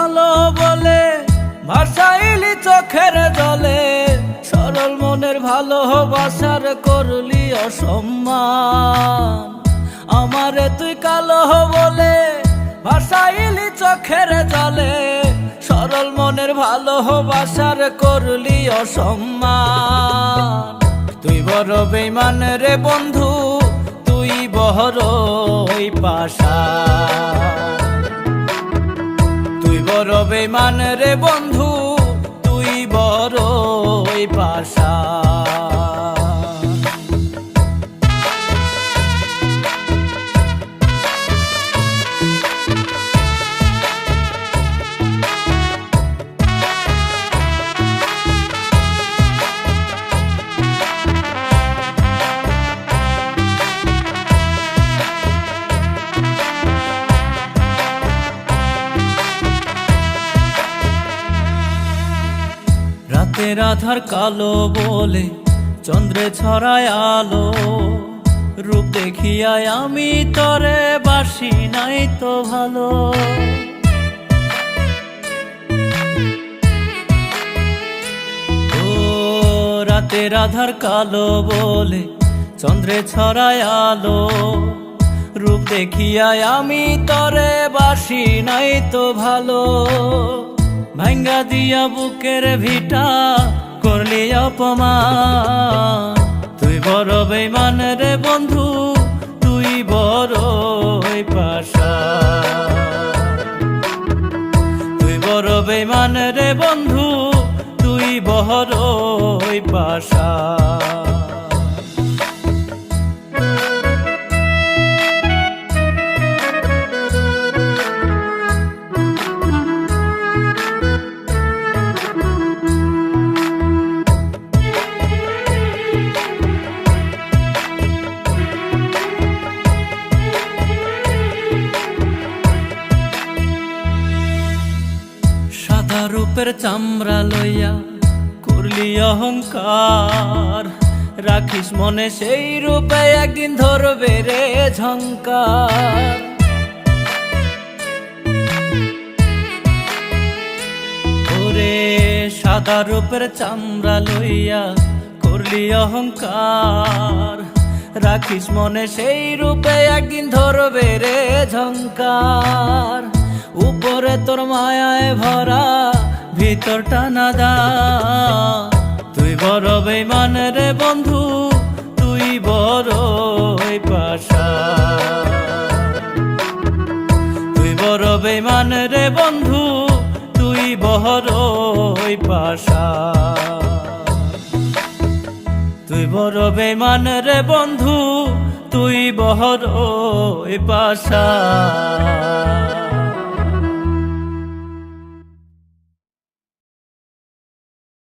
ভালো বলে ভাসাইলি চোখের জলে, সরল মনের ভালোবাসার করলি অসম্মান। আমারে তুই কালো বলে ভাসাইলি চোখের জলে, সরল মনের ভালোবাসার করলি অসম্মান। তুই বড় বেঈমান রে বন্ধু, তুই বড়ই পাষাণ। তুই বড় বেঈমান রে বন্ধু, তুই বড়ই পাষাণ। রাতের আধার কালো বলে চন্দ্রে ছড়ায় আলো, রূপ দেখিয়ায় আমি তরে বাসি নাই তো ভালো। ও রাতের আধার কালো বলে চন্দ্রে ছড়ায় আলো, রূপ দেখিয়ায় আমি তরে বাসি নাই তো ভালো। ভাঙ্গা দিয়া বুকের ভিটা করলি অপমান, তুই বড় বেঈমান রে বন্ধু, তুই বড়ই পাষাণ। তুই বড় বেঈমান রে বন্ধু, তুই বড়ই পাষাণ। সাদা রূপের চামড়া লইয়া করলি অহংকার, রাখিস মনে সেই রূপে একদিন ধরবে রে ঝংকার। ওরে সাদা রূপের চামড়া লইয়া করলি অহংকার, রাখিস মনে সেই রূপে একদিন ধরবে রে ঝংকার। উপরে তোর মায়ায় ভরা ভিতরটা নাদা, তুই বড় বেঈমান রে বন্ধু, তুই বড়ই পাষাণ। তুই বড় বেঈমান রে বন্ধু, তুই বড়ই পাষাণ। তুই বড় বেঈমান রে বন্ধু, তুই বড়ই পাষাণ।